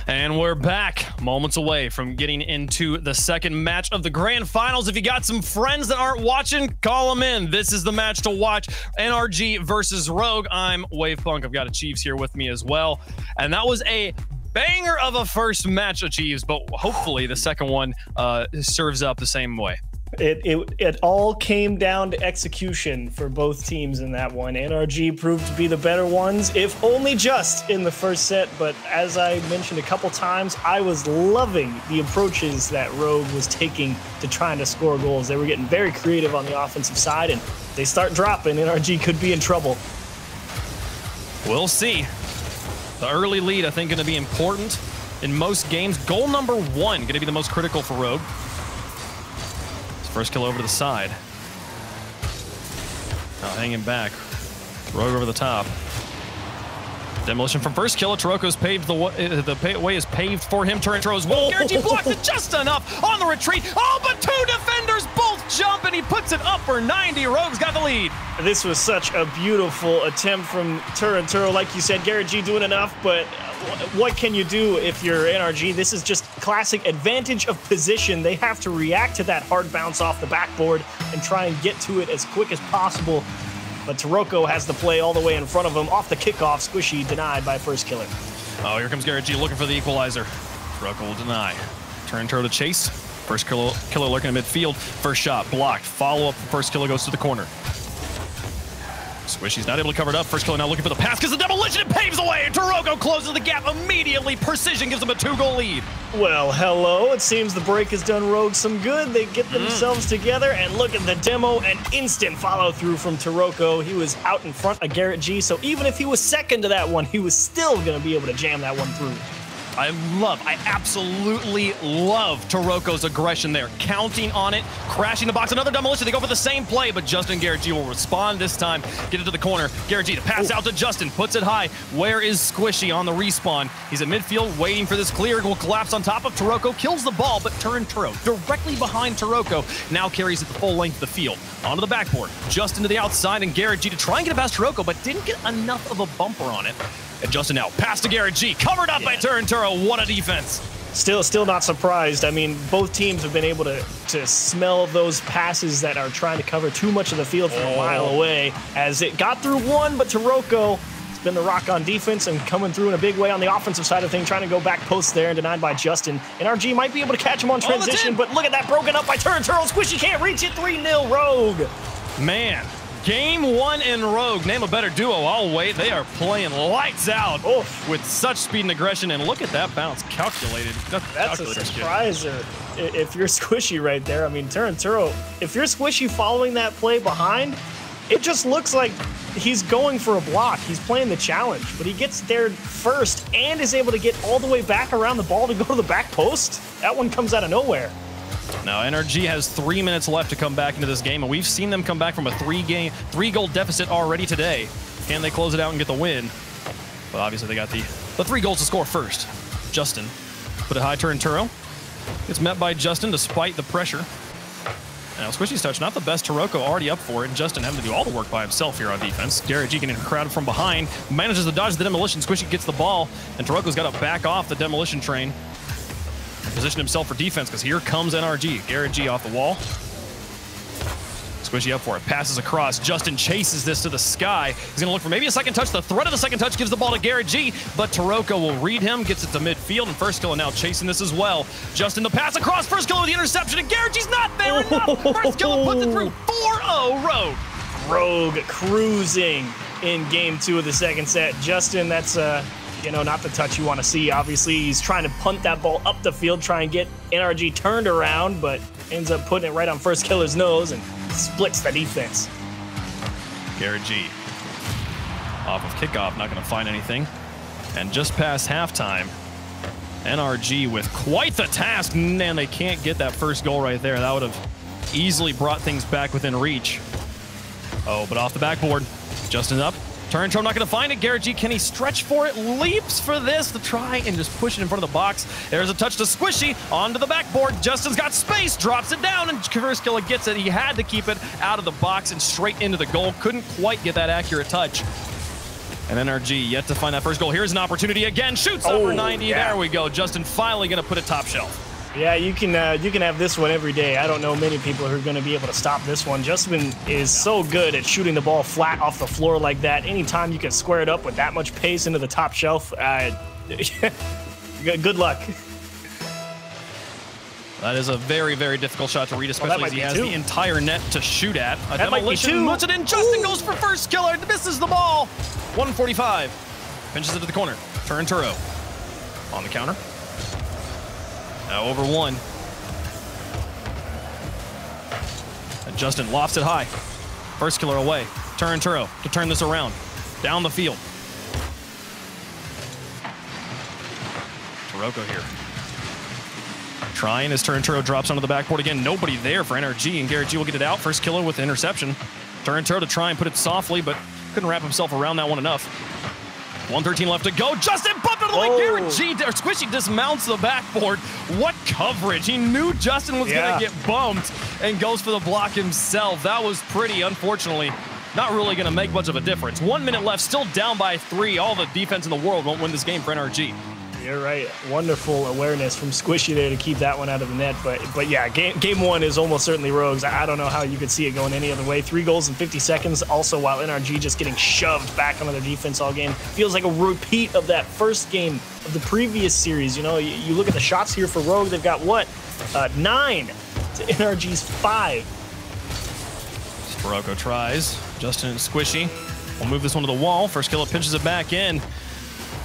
And we're back, moments away from getting into the second match of the grand finals. If you got some friends that aren't watching, call them in. This is the match to watch. NRG versus Rogue. I'm Wavepunk. I've got Achieves here with me as well. And that was a banger of a first match, Achieves, but hopefully the second one serves up the same way. It all came down to execution for both teams in that one. NRG proved to be the better ones, if only just in the first set. But as I mentioned a couple times, I was loving the approaches that Rogue was taking to trying to score goals. They were getting very creative on the offensive side, and they start dropping. NRG could be in trouble. We'll see. The early lead, I think, going to be important in most games. Goal number 1 going to be the most critical for Rogue. First kill over to the side. Now hanging back. Rogue over the top. Demolition from first kill. Taroko's paved the way is paved for him. Turret throws. Whoa, RGE blocks it just enough on the retreat. Oh, but two defenders both jump and he puts it up for 90. Rogue's got the lead. This was such a beautiful attempt from Turret. Like you said, RGE doing enough, but what can you do if you're NRG? This is just classic advantage of position. They have to react to that hard bounce off the backboard and try and get to it as quick as possible. But Taroko has the play all the way in front of him. Off the kickoff, Squishy denied by first killer. Oh, here comes RGE looking for the equalizer. Taroko will deny. Turn to chase. First killer lurking in midfield. First shot blocked. Follow up. First killer goes to the corner. Squishy's not able to cover it up. First killer now looking for the pass because the demolition it paves the way. Taroko closes the gap immediately. Precision gives them a 2-goal lead. Well, hello. It seems the break has done Rogue some good. They get themselves together, and look at the demo. An instant follow through from Taroko. He was out in front of RGE, so even if he was second to that one, he was still going to be able to jam that one through. I absolutely love Taroko's aggression there. Counting on it, crashing the box, another demolition. They go for the same play, but Justin RGE will respond this time. Get it to the corner. RGE, the pass out to Justin, puts it high. Where is Squishy on the respawn? He's in midfield, waiting for this clear. Will collapse on top of Taroko, kills the ball, but Turo directly behind Taroko. Now carries it the full length of the field. Onto the backboard, Justin to the outside, and RGE to try and get it past Taroko, but didn't get enough of a bumper on it. And Justin now, pass to RGE, covered up by Turo. What a defense. Still not surprised. I mean, both teams have been able to smell those passes that are trying to cover too much of the field from a mile away. As it got through one, but Taroko has been the rock on defense and coming through in a big way on the offensive side of things, trying to go back post there and denied by Justin. NRG might be able to catch him on transition, but look at that, broken up by Turo. Squishy can't reach it, 3-0 Rogue. Man. Game 1 in Rogue. Name a better duo. I'll wait. They are playing lights out with such speed and aggression. And look at that bounce. Calculated. That's a surpriser. If you're Squishy right there, I mean, Turo, if you're Squishy following that play behind, it just looks like he's going for a block. He's playing the challenge, but he gets there first and is able to get all the way back around the ball to go to the back post. That one comes out of nowhere. Now, NRG has 3 minutes left to come back into this game, and we've seen them come back from a 3-goal deficit already today. Can they close it out and get the win? But obviously, they got the 3 goals to score first. Justin put a high turn Turo. Gets met by Justin despite the pressure. Now, Squishy's touch, not the best. Taroko already up for it, and Justin having to do all the work by himself here on defense. RGE getting crowded from behind, manages to dodge the demolition. Squishy gets the ball, and Taroko's got to back off the demolition train. Position himself for defense because here comes NRG. RGE off the wall. Squishy up for it. Passes across. Justin chases this to the sky. He's going to look for maybe a second touch. The threat of the second touch gives the ball to RGE, but Taroko will read him, gets it to midfield, and first killer now chasing this as well. Justin the pass across. First killer with the interception, and RGE's not there enough. First killer puts it through. 4-0 Rogue. Rogue cruising in game 2 of the second set. Justin, that's you know, not the touch you want to see. Obviously, he's trying to punt that ball up the field, try and get NRG turned around, but ends up putting it right on first killer's nose and splits the defense. RGE off of kickoff, not going to find anything. And just past halftime, NRG with quite the task, and they can't get that first goal right there. That would have easily brought things back within reach. Oh, but off the backboard, Justin up. Turn not going to find it. RGE, can he stretch for it? Leaps for this to try and just push it in front of the box. There's a touch to Squishy onto the backboard. Justin's got space, drops it down, and first killer gets it. He had to keep it out of the box and straight into the goal. Couldn't quite get that accurate touch. And NRG yet to find that first goal. Here's an opportunity again. Shoots over 90. Yeah. There we go. Justin finally going to put it top shelf. Yeah, you can have this one every day. I don't know many people who are going to be able to stop this one. Justin is so good at shooting the ball flat off the floor like that. Anytime you can square it up with that much pace into the top shelf, good luck. That is a very, very difficult shot to read, especially as he has the entire net to shoot at. A demolition puts it in. Justin goes for first killer. Misses the ball. 145. Pinches it to the corner. Turn Turo. On the counter. Now over one. And Justin lofts it high. First killer away. Turn Turo to turn this around. Down the field. Turoko here. Trying as Turn drops onto the backboard again. Nobody there for NRG, and Garrett G will get it out. First killer with the interception. Turn to try and put it softly, but couldn't wrap himself around that one enough. 1:13 left to go. Justin bumped out of the way. Garrett G, or Squishy dismounts the backboard. What coverage. He knew Justin was going to get bumped and goes for the block himself. That was pretty, unfortunately, not really going to make much of a difference. 1 minute left, still down by 3. All the defense in the world won't win this game for NRG. You're right. Wonderful awareness from Squishy there to keep that one out of the net. But yeah, game one is almost certainly Rogues. I don't know how you could see it going any other way. 3 goals in 50 seconds. Also, while NRG just getting shoved back onto their defense all game. Feels like a repeat of that first game of the previous series. You know, you look at the shots here for Rogue. They've got what? 9 to NRG's 5. Sporoko tries. Justin and Squishy will move this one to the wall. First killer pinches it back in.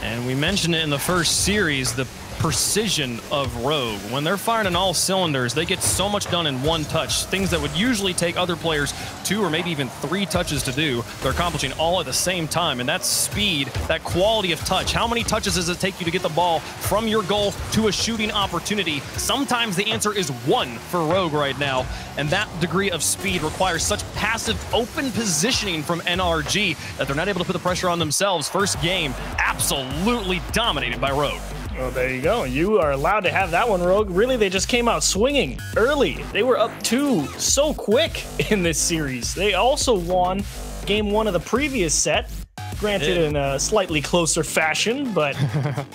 And we mentioned it in the first series, the precision of Rogue. When they're firing on all cylinders, they get so much done in one touch. Things that would usually take other players 2 or maybe even 3 touches to do, they're accomplishing all at the same time. And that's speed, that quality of touch. How many touches does it take you to get the ball from your goal to a shooting opportunity? Sometimes the answer is 1 for Rogue right now. And that degree of speed requires such passive, open positioning from NRG that they're not able to put the pressure on themselves. First game, absolutely dominated by Rogue. Well, there you go. You are allowed to have that one, Rogue. Really, they just came out swinging early. They were up 2 so quick in this series. They also won game 1 of the previous set, granted in a slightly closer fashion, but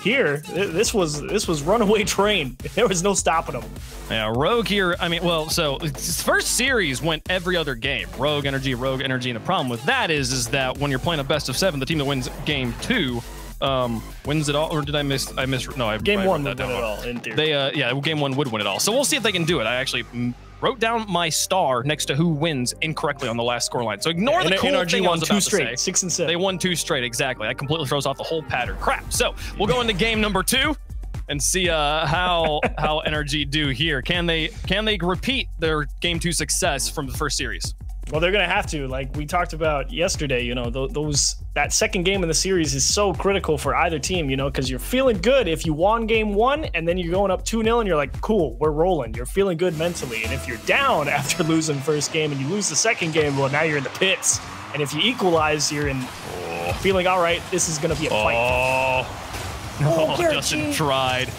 here, this was runaway train. There was no stopping them. Yeah, Rogue here, I mean, well, so this first series went every other game. Rogue, Energy, and the problem with that is that when you're playing a best of 7, the team that wins game 2 wins it all, or did I miss? No, game 1 would win it all, in theory. Yeah, game 1 would win it all. So we'll see if they can do it. I actually wrote down my star next to who wins incorrectly on the last scoreline. So ignore the cool NRG thing won I was 2 about straight, to say. 6 and 7. They won 2 straight, exactly. That completely throws off the whole pattern. Crap. So we'll go into game number 2 and see how NRG do here. Can they repeat their game 2 success from the first series? Well, they're going to have to. Like we talked about yesterday, you know, that second game in the series is so critical for either team, you know, because you're feeling good if you won game 1 and then you're going up 2-0 and you're like, cool, we're rolling. You're feeling good mentally. And if you're down after losing first game and you lose the second game, well, now you're in the pits. And if you equalize, you're in feeling, all right, this is going to be a fight. Justin tried.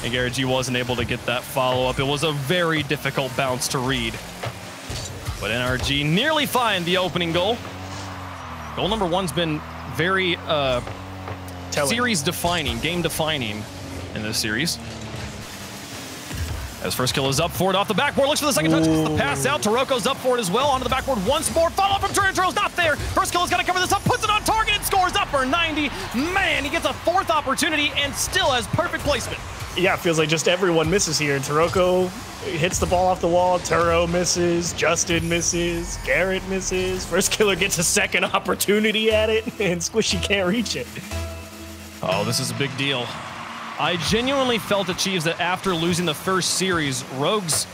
And Garrett G wasn't able to get that follow-up. It was a very difficult bounce to read. But NRG nearly find the opening goal. Goal number 1's been very series-defining, game-defining in this series. As first kill is up for it off the backboard, looks for the second touch, gets the pass out. Taroko's up for it as well, onto the backboard once more. Follow-up from Turo's not there. First kill has got to cover this up, puts it on target, and scores up for 90. Man, he gets a 4th opportunity and still has perfect placement. Yeah, it feels like just everyone misses here. Taroko hits the ball off the wall. Turo misses. Justin misses. Garrett misses. First killer gets a second opportunity at it, and Squishy can't reach it. Oh, this is a big deal. I genuinely felt at Chiefs that after losing the first series, Rogue's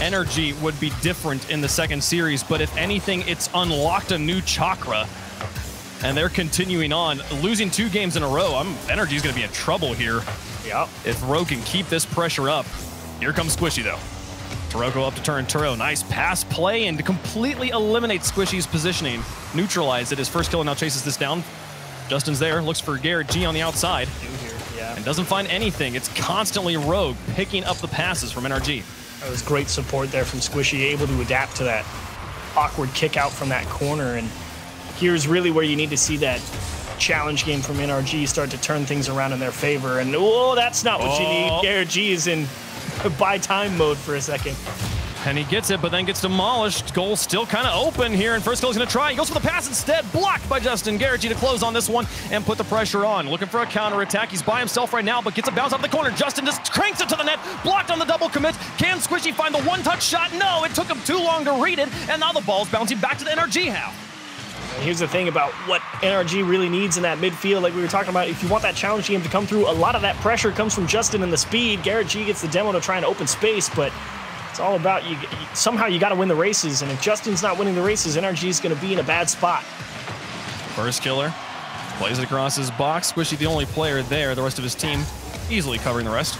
energy would be different in the second series, but if anything, it's unlocked a new chakra, and they're continuing on. Losing 2 games in a row, Energy's going to be in trouble here. Yeah. If Rogue can keep this pressure up. Here comes Squishy, though. Taroko up to turn Turo. Nice pass play and completely eliminates Squishy's positioning. Neutralize it. His first killer now chases this down. Justin's there. Looks for Garrett G on the outside. And doesn't find anything. It's constantly Rogue picking up the passes from NRG. That was great support there from Squishy, able to adapt to that awkward kick out from that corner. And here's really where you need to see that challenge game from NRG start to turn things around in their favor. And oh, that's not what you need. RGE is in buy time mode for a second. And he gets it, but then gets demolished. Goal still kind of open here, and first goal is going to try. He goes for the pass instead, blocked by Justin RGE to close on this one and put the pressure on. Looking for a counterattack. He's by himself right now, but gets a bounce out of the corner. Justin just cranks it to the net, blocked on the double commit. Can Squishy find the one-touch shot? No, it took him too long to read it, and now the ball's bouncing back to the NRG half. Here's the thing about what NRG really needs in that midfield. Like we were talking about, if you want that challenge game to come through, a lot of that pressure comes from Justin and the speed. RGE gets the demo to try and open space, but it's all about somehow you got to win the races, and if Justin's not winning the races, NRG is going to be in a bad spot. First killer plays it across his box. Squishy the only player there. The rest of his team easily covering the rest.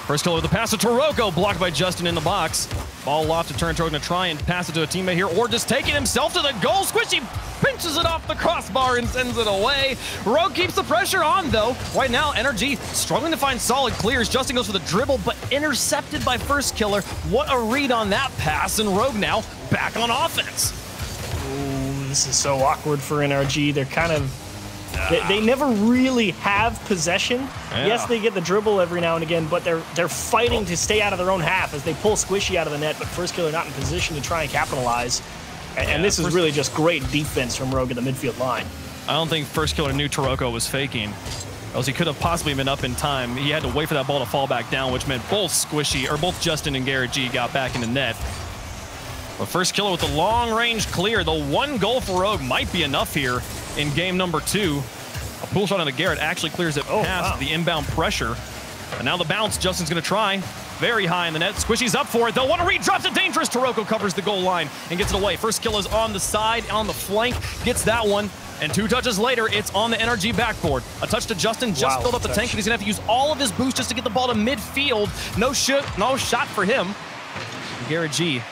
First killer with the pass to Taroko, blocked by Justin in the box. Ball off to Turn. Going to try and pass it to a teammate here, or just take it himself to the goal. Squishy pinches it off the crossbar and sends it away. Rogue keeps the pressure on, though. Right now, NRG struggling to find solid clears. Justin goes for the dribble, but intercepted by first killer. What a read on that pass, and Rogue now back on offense. Ooh, this is so awkward for NRG. They're kind of... They never really have possession. Yeah. Yes, they get the dribble every now and again, but they're fighting to stay out of their own half as they pull Squishy out of the net, but first killer not in position to try and capitalize. And this is really just great defense from Rogue at the midfield line. I don't think first killer knew Taroko was faking, else he could have possibly been up in time. He had to wait for that ball to fall back down, which meant both Justin and RGE got back in the net. But first killer with the long-range clear. The one goal for Rogue might be enough here in game number 2. A pull shot on the Garrett actually clears it past the inbound pressure. And now the bounce, Justin's going to try. Very high in the net. Squishy's up for it, though. What a read, drops it dangerous. Taroko covers the goal line and gets it away. First kill is on the side, on the flank, gets that one. And 2 touches later, it's on the NRG backboard. A touch to Justin, just filled up the tank, and he's going to have to use all of his boost just to get the ball to midfield. No shot for him. RGE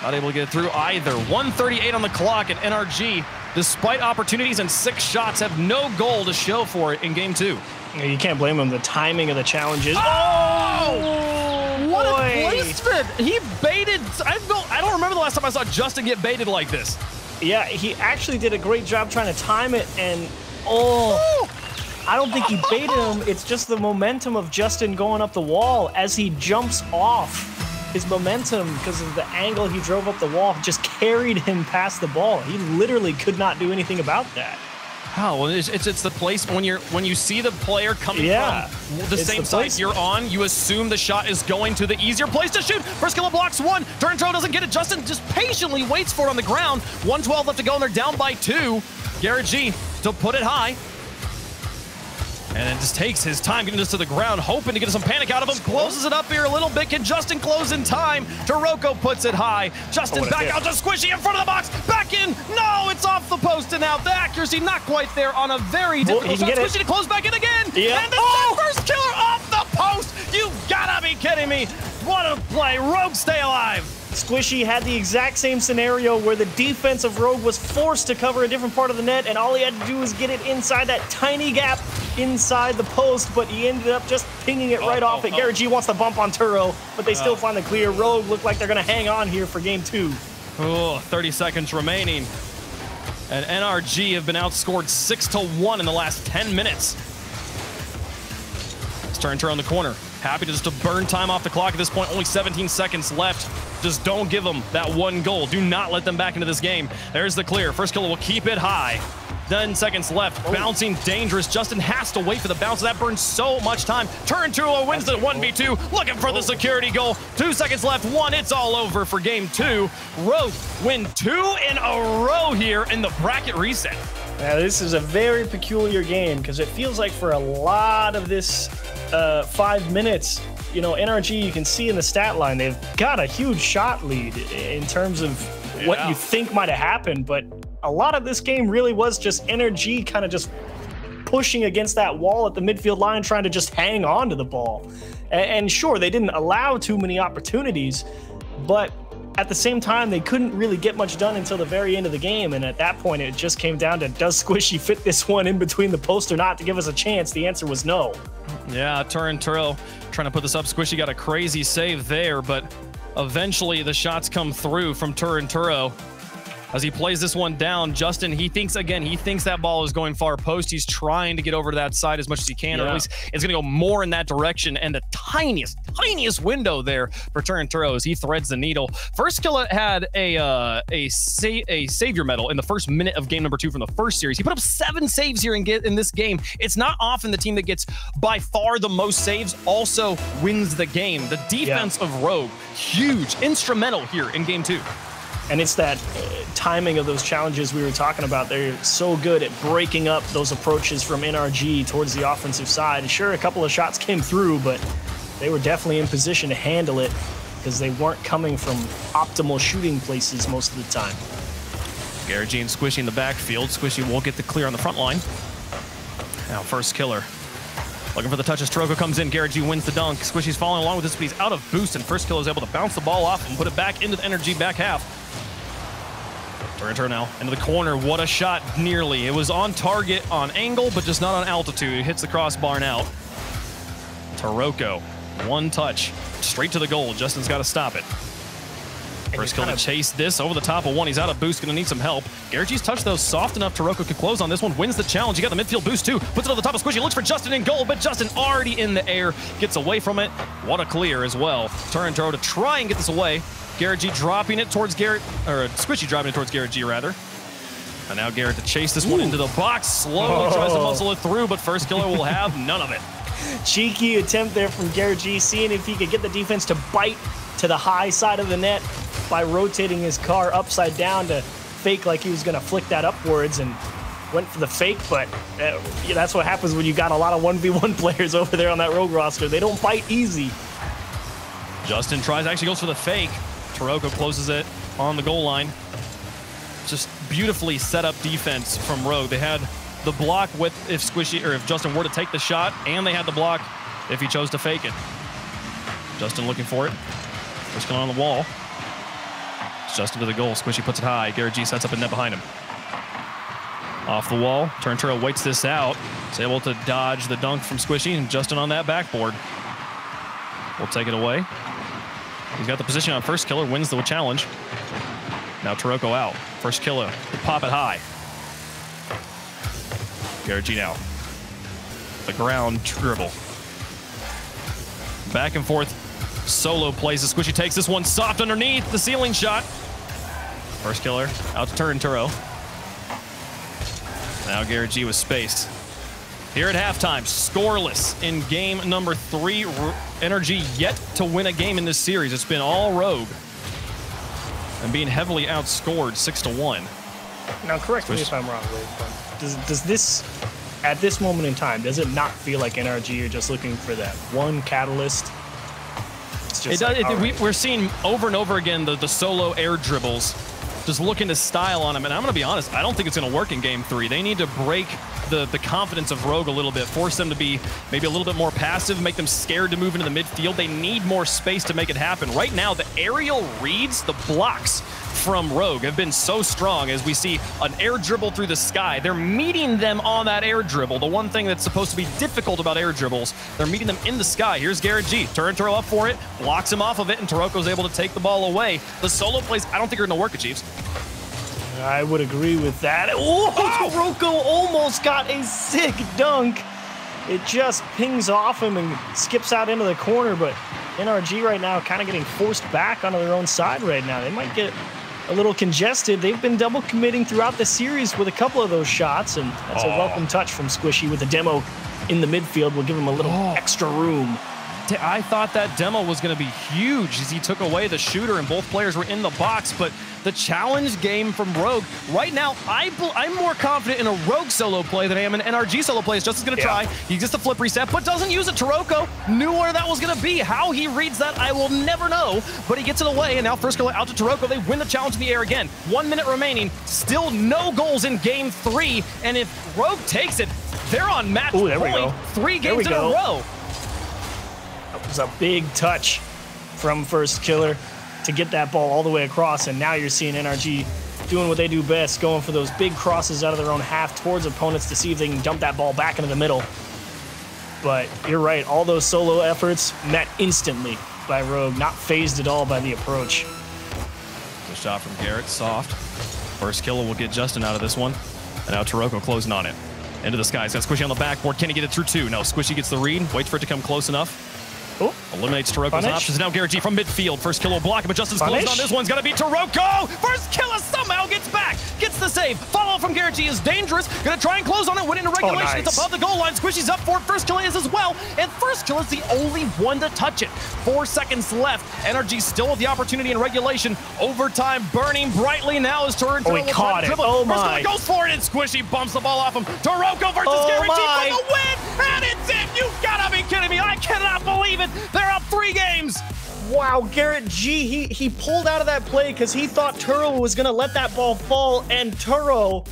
not able to get it through either. 1:38 on the clock, and NRG, despite opportunities and 6 shots, have no goal to show for it in game 2. You can't blame him. The timing of the challenges. Oh! What a placement! He baited. I don't remember the last time I saw Justin get baited like this. Yeah, he actually did a great job trying to time it, and I don't think he baited him. It's just the momentum of Justin going up the wall as he jumps off. His momentum, because of the angle he drove up the wall, just carried him past the ball. He literally could not do anything about that. Oh, well, it's the place when you see the player coming from the same side you're on, you assume the shot is going to the easier place to shoot. First killer blocks 1. Turn doesn't get it. Justin just patiently waits for it on the ground. 1:12 left to go, and they're down by 2. RGE to put it high. And then just takes his time getting this to the ground, hoping to get some panic out of him. Closes it up here a little bit. Can Justin close in time? Taroko puts it high. Justin back out to Squishy in front of the box. Back in. No, it's off the post and out. The accuracy not quite there on a very difficult shot. Squishy to close back in again. Yep. And the first killer off the post. You gotta be kidding me. What a play. Rogue, stay alive. Squishy had the exact same scenario where the defense of Rogue was forced to cover a different part of the net, and all he had to do was get it inside that tiny gap inside the post, but he ended up just pinging it right off it. RGE wants the bump on Turo, but they still find the clear. Rogue look like they're going to hang on here for game 2. 30 seconds remaining. And NRG have been outscored 6-1 in the last 10 minutes. Let's turn on the corner. Happy just to burn time off the clock at this point. Only 17 seconds left. Just don't give them that one goal. Do not let them back into this game. There's the clear. First killer will keep it high. 10 seconds left. Bouncing dangerous. Justin has to wait for the bounce. That burns so much time. Turn wins the 1v2. Looking for the security goal. 2 seconds left. 1. It's all over for game 2. Rogue win 2 in a row here in the bracket reset. Now, this is a very peculiar game because it feels like for a lot of this 5 minutes, you know, NRG, you can see in the stat line, they've got a huge shot lead in terms of what you think might have happened, but a lot of this game really was just NRG kind of just pushing against that wall at the midfield line, trying to just hang on to the ball. And sure, they didn't allow too many opportunities, but at the same time, they couldn't really get much done until the very end of the game, and at that point, it just came down to, does Squishy fit this one in between the post or not to give us a chance? The answer was no. Yeah, Turo trying to put this up. Squishy got a crazy save there, but eventually the shots come through from Turo. as he plays this one down. Justin, he thinks that ball is going far post. He's trying to get over to that side as much as he can, or at least it's going to go more in that direction. And the tiniest window there for Turinturo as he threads the needle. First Killer had a savior medal in the first minute of game number 2 from the first series. He put up 7 saves here in this game. It's not often the team that gets by far the most saves also wins the game. The defense of Rogue, huge, instrumental here in game 2. And it's that timing of those challenges we were talking about. They're so good at breaking up those approaches from NRG towards the offensive side. Sure, a couple of shots came through, but they were definitely in position to handle it because they weren't coming from optimal shooting places most of the time. RGE and Squishy in the backfield. Squishy won't get the clear on the front line. Now First Killer looking for the touch as Toroko comes in. RGE wins the dunk. Squishy's following along with this, but he's out of boost, and First Killer is able to bounce the ball off and put it back into the NRG back half. Turn now into the corner. What a shot, nearly. It was on target on angle, but just not on altitude. It hits the crossbar and out. Toroko, one touch, straight to the goal. Justin's got to stop it. First Killer to chase this over the top of one. He's out of boost, going to need some help. RGE's touch, though, soft enough. Toroko can close on this one, wins the challenge. He got the midfield boost, too. Puts it on the top of Squishy, looks for Justin in goal, but Justin already in the air. Gets away from it. What a clear as well. Turinturo to try and get this away. RGE dropping it towards Squishy dropping it towards RGE, rather. And now Garrett to chase this one into the box. Slowly tries to muscle it through, but First Killer will have none of it. Cheeky attempt there from RGE, seeing if he could get the defense to bite to the high side of the net by rotating his car upside down to fake like he was going to flick that upwards, and went for the fake, but that's what happens when you got a lot of 1v1 players over there on that Rogue roster. They don't bite easy. Justin actually goes for the fake. Toroko closes it on the goal line. Just beautifully set up defense from Rogue. They had the block with if Justin were to take the shot, and they had the block if he chose to fake it. Justin looking for it. Just going on the wall. Justin to the goal. Squishy puts it high. RGE sets up a net behind him. Off the wall. Turinturo waits this out. He's able to dodge the dunk from Squishy, and Justin on that backboard will take it away. He's got the position on First Killer, wins the challenge. Now Toroko out. First Killer to pop it high. RGE now. The ground dribble. Back and forth. Solo plays. Squishy takes this one soft underneath the ceiling shot. First Killer out to Turinturo. Now RGE with space. Here at halftime, scoreless in game number 3. NRG yet to win a game in this series. It's been all Rogue and being heavily outscored 6-1. Now, correct me if I'm wrong, Wade, but does this, at this moment in time, does it not feel like NRG are just looking for that one catalyst? It's just we're seeing over and over again the solo air dribbles, just looking to style on them. And I'm going to be honest, I don't think it's going to work in game 3. They need to break the confidence of Rogue a little bit, force them to be maybe a little bit more passive, make them scared to move into the midfield. They need more space to make it happen. Right now, the aerial reads, the blocks from Rogue have been so strong as we see an air dribble through the sky. They're meeting them on that air dribble. The one thing that's supposed to be difficult about air dribbles, they're meeting them in the sky. Here's RGE. Turinturo up for it, blocks him off of it, and Toroko's able to take the ball away. The solo plays, I don't think are going to work at Chiefs. I would agree with that. Oh, Toroko almost got a sick dunk. It just pings off him and skips out into the corner, but NRG right now kind of getting forced back onto their own side right now. They might get a little congested. They've been double committing throughout the series with a couple of those shots, and that's a welcome touch from Squishy with the demo in the midfield. Will give him a little extra room. I thought that demo was going to be huge as he took away the shooter and both players were in the box, but the challenge game from Rogue, right now, I'm more confident in a Rogue solo play than I am in an NRG solo play. Justin's going to try. He gets the flip reset, but doesn't use it. Toroko knew where that was going to be. How he reads that, I will never know, but he gets it away, and now First Killer out to Toroko. They win the challenge in the air again. 1 minute remaining. Still no goals in game 3, and if Rogue takes it, they're on match point. 3 games in a row. That was a big touch from First Killer to get that ball all the way across, and now you're seeing NRG doing what they do best, going for those big crosses out of their own half towards opponents to see if they can dump that ball back into the middle. But you're right, all those solo efforts met instantly by Rogue, not phased at all by the approach. Good shot from Garrett, soft. First kill will get Justin out of this one. And now Taroko closing on it. Into the sky. He's got Squishy on the backboard. Can he get it through 2? No, Squishy gets the read. Waits for it to come close enough. Ooh. Eliminates Taroko's options. Now RGE from midfield. First kill will block him, but Justin's closing on this one's gonna be Taroko. First kill somehow gets back. Gets the save. Follow from RGE is dangerous. Gonna try and close on it. Win into regulation. Nice. It's above the goal line. Squishy's up for it. First kill is as well. And first kill is the only one to touch it. 4 seconds left. NRG still with the opportunity in regulation. Overtime burning brightly now as Taroko he caught it. Oh my. Goes for it and Squishy bumps the ball off him. Taroko versus RGE for the win. And it's in. You gotta be kidding me. I cannot believe it. They're up 3 games. Wow, RGE, he pulled out of that play because he thought Turo was going to let that ball fall, and Turo,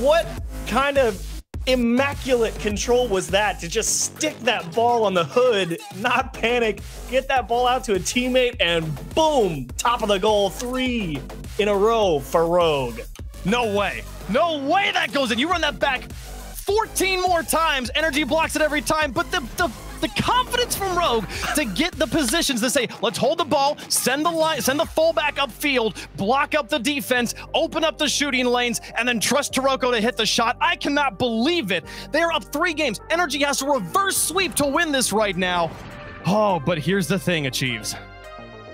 what kind of immaculate control was that to just stick that ball on the hood, not panic, get that ball out to a teammate, and boom, top of the goal, 3 in a row for Rogue. No way. No way that goes in. You run that back 14 more times. NRG blocks it every time, but the confidence from Rogue to get the positions to say, let's hold the ball, send the fullback upfield, block up the defense, open up the shooting lanes, and then trust Taroko to hit the shot. I cannot believe it. They are up 3 games. NRG has to reverse sweep to win this right now. Oh, but here's the thing, Achieves.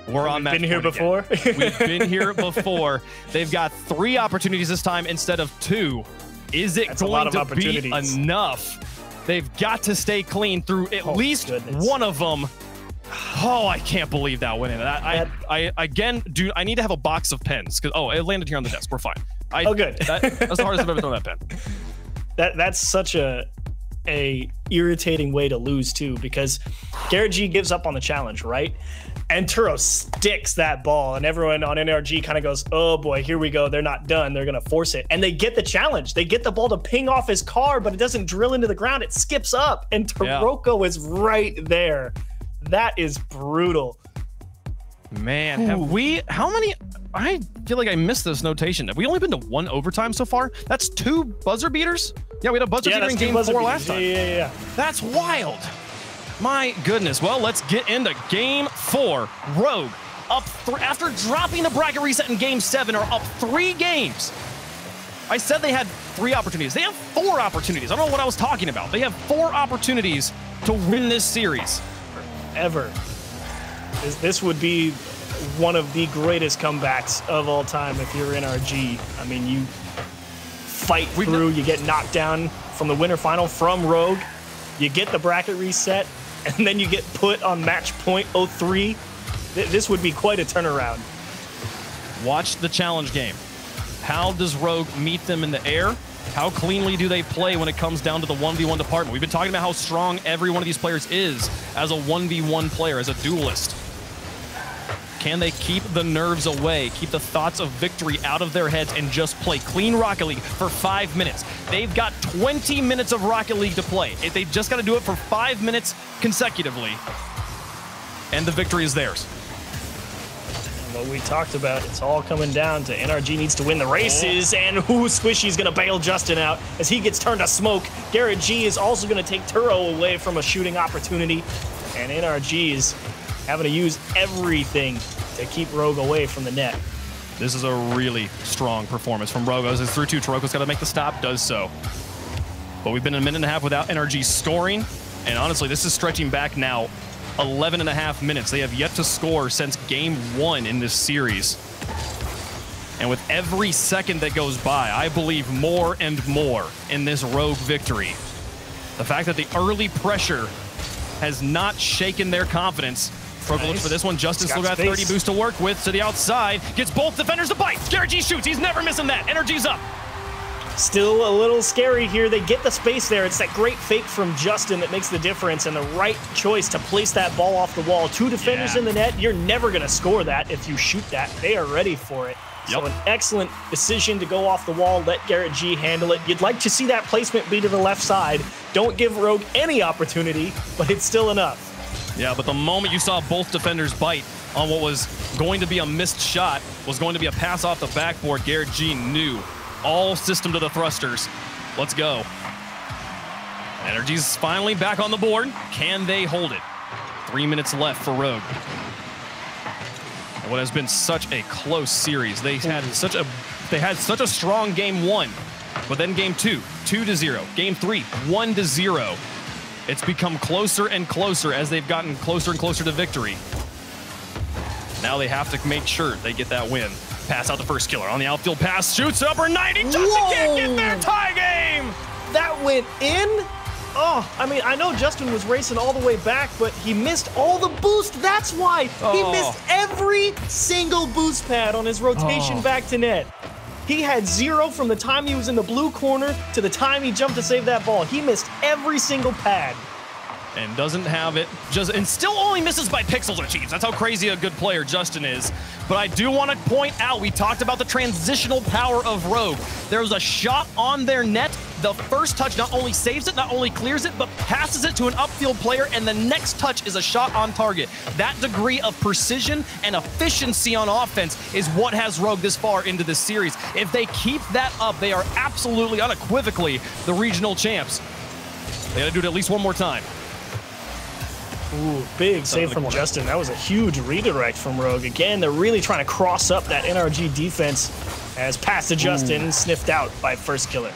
We're on that. Been here before? We've been here before. They've got 3 opportunities this time instead of 2. Is it going to be enough? They've got to stay clean through at least one of them. Oh, I can't believe that went in. I again, dude, I need to have a box of pens because it landed here on the desk. We're fine. Good. That's the hardest I've ever thrown that pen. That's such a irritating way to lose too, because RGE gives up on the challenge, right? And Turo sticks that ball, and everyone on NRG kind of goes, oh boy, here we go. They're not done. They're going to force it. And they get the challenge. They get the ball to ping off his car, but it doesn't drill into the ground. It skips up, and Taroko is right there. That is brutal. Man, how many? I feel like I missed this notation. Have we only been to 1 overtime so far? That's 2 buzzer beaters? Yeah, we had a buzzer beater in game 4 last time. Yeah. That's wild. My goodness. Well, let's get into game 4. Rogue up after dropping the bracket reset in game 7 are up 3 games. I said they had 3 opportunities. They have 4 opportunities. I don't know what I was talking about. They have 4 opportunities to win this series. Ever. This would be one of the greatest comebacks of all time if you're NRG. I mean, you fight through, you get knocked down from the winter final from Rogue, you get the bracket reset, and then you get put on match point 03. This would be quite a turnaround. Watch the challenge game. How does Rogue meet them in the air? How cleanly do they play when it comes down to the 1v1 department? We've been talking about how strong every one of these players is as a 1v1 player, as a duelist. Can they keep the nerves away, keep the thoughts of victory out of their heads, and just play clean Rocket League for 5 minutes? They've got 20 minutes of Rocket League to play. They've just got to do it for 5 minutes consecutively, and the victory is theirs. What we talked about, it's all coming down to NRG needs to win the races, and Squishy's going to bail Justin out as he gets turned to smoke. RGE is also going to take Turo away from a shooting opportunity, and NRG is having to use everything to keep Rogue away from the net. This is a really strong performance from Rogue. As it's through 2, Taroko's got to make the stop, does so. But we've been a minute and a half without NRG scoring, and honestly, this is stretching back now 11.5 minutes. They have yet to score since game 1 in this series. And with every second that goes by, I believe more and more in this Rogue victory. The fact that the early pressure has not shaken their confidence. Rogue looks for this one. Justin still got 30 boost to work with to the outside. Gets both defenders to bite. RGE shoots. He's never missing that. NRG's up. Still a little scary here. They get the space there. It's that great fake from Justin that makes the difference, and the right choice to place that ball off the wall. 2 defenders in the net. You're never going to score that if you shoot that. They are ready for it. So an excellent decision to go off the wall, let RGE handle it. You'd like to see that placement be to the left side. Don't give Rogue any opportunity, but it's still enough. Yeah, but the moment you saw both defenders bite on what was going to be a missed shot, was going to be a pass off the backboard, RGE knew. All system to the thrusters. Let's go. NRG's finally back on the board. Can they hold it? 3 minutes left for Rogue. What has been such a close series. They had such a They had such a strong game 1, but then game 2, 2-0. Game 3, 1-0. It's become closer and closer as they've gotten closer and closer to victory. Now they have to make sure they get that win. Pass out the first killer on the outfield pass, shoots upper 90. Justin can't get there. Tie game. That went in. Oh, I mean, I know Justin was racing all the way back, but he missed all the boost. That's why he missed every single boost pad on his rotation back to net. He had 0 from the time he was in the blue corner to the time he jumped to save that ball. He missed every single pad. And doesn't have it, and still only misses by pixels achieves. That's how crazy a good player Justin is. But I do want to point out, we talked about the transitional power of Rogue. There was a shot on their net. The first touch not only saves it, not only clears it, but passes it to an upfield player, and the next touch is a shot on target. That degree of precision and efficiency on offense is what has Rogue this far into this series. If they keep that up, they are absolutely, unequivocally the regional champs. They got to do it at least one more time. Ooh, big save from Justin. That was a huge redirect from Rogue. Again, they're really trying to cross up that NRG defense as pass to Justin, sniffed out by first killer.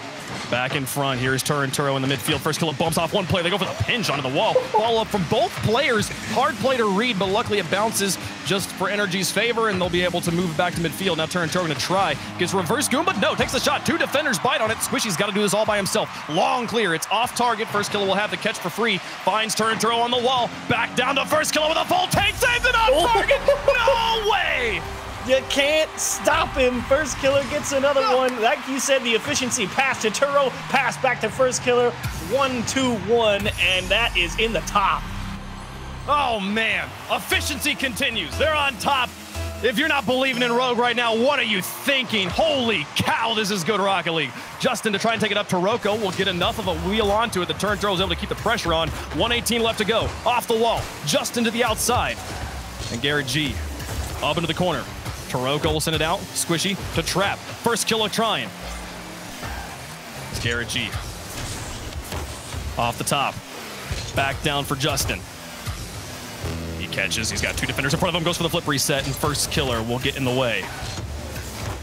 Back in front, here's Turinturo in the midfield. First killer bumps off one player. They go for the pinch onto the wall. Follow up from both players. Hard play to read, but luckily it bounces just for NRG's favor, and they'll be able to move back to midfield. Now Turinturo going to try. Gets reverse Goomba. No, takes the shot. 2 defenders bite on it. Squishy's got to do this all by himself. Long clear. It's off target. First killer will have the catch for free. Finds Turinturo on the wall. Back down to first killer with a full tank. Saves it off target. No way! You can't stop him. First killer gets another one. Like you said, the efficiency pass to Turo, pass back to first killer. 1-2-1, and that is in the top. Oh, man. Efficiency continues. They're on top. If you're not believing in Rogue right now, what are you thinking? Holy cow, this is good Rocket League. Justin to try and take it up to Rocco will get enough of a wheel onto it. The Turinturo is able to keep the pressure on. 118 left to go. Off the wall. Justin to the outside. And Garrett G up into the corner. Taroko will send it out. Squishy to Trap. First killer trying. It's Garrett G. Off the top. Back down for Justin. He catches. He's got 2 defenders in front of him. Goes for the flip reset, and first killer will get in the way.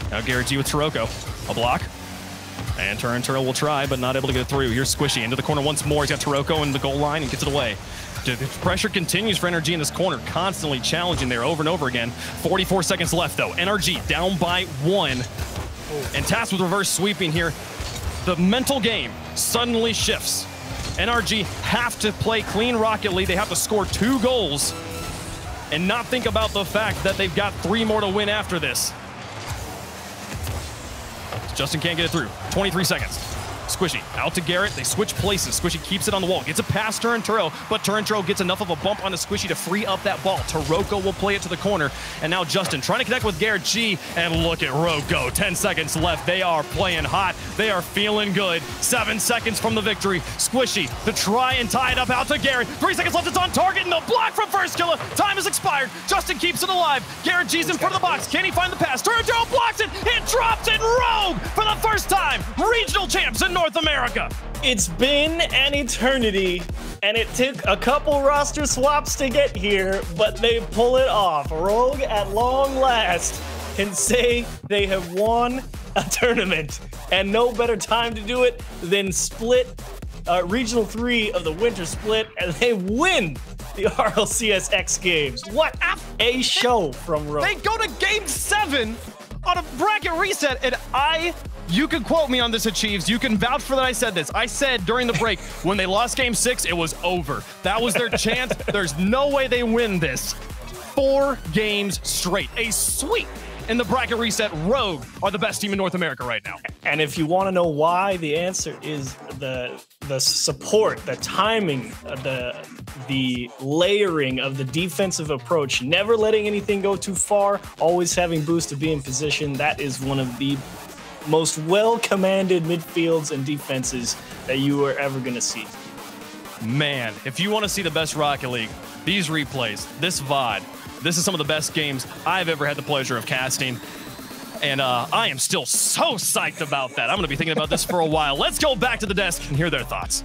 Now Garrett G with Taroko. A block. And Turinturo will try, but not able to get it through. Here's Squishy into the corner once more. He's got Taroko in the goal line and gets it away. The pressure continues for NRG in this corner, constantly challenging there over and over again. 44 seconds left, though. NRG down by 1. And tasked with reverse sweeping here. The mental game suddenly shifts. NRG have to play clean Rocket League. They have to score 2 goals and not think about the fact that they've got 3 more to win after this. Justin can't get it through. 23 seconds. Squishy out to Garrett. They switch places. Squishy keeps it on the wall. Gets it past Turinturo, but Turinturo gets enough of a bump onto Squishy to free up that ball. Taroko will play it to the corner. And now Justin trying to connect with Garrett G. And look at Rogue go. 10 seconds left. They are playing hot. They are feeling good. 7 seconds from the victory. Squishy to try and tie it up out to Garrett. 3 seconds left. It's on target. And the block from first killer. Time has expired. Justin keeps it alive. Garrett G's in front of the box. Can he find the pass? Turinturo blocks it. It drops it. Rogue for the first time. Regional champs in North America. It's been an eternity, and it took a couple roster swaps to get here, but they pull it off. Rogue, at long last, can say they have won a tournament, and no better time to do it than split Regional 3 of the Winter Split, and they win the RLCS X games. What a show from Rogue. They go to Game 7 on a bracket reset, and you can quote me on this, Achieves. You can vouch for that I said this. I said during the break, when they lost Game 6, it was over. That was their chance. There's no way they win this. 4 games straight. A sweep in the bracket reset. Rogue are the best team in North America right now. And if you want to know why, the answer is the support, the timing, the layering of the defensive approach, never letting anything go too far, always having boost to be in position. That is one of the most well-commanded midfields and defenses that you are ever going to see. Man, if you want to see the best Rocket League, these replays, this VOD, this is some of the best games I've ever had the pleasure of casting. And I am still so psyched about that. I'm going to be thinking about this for a while. Let's go back to the desk and hear their thoughts.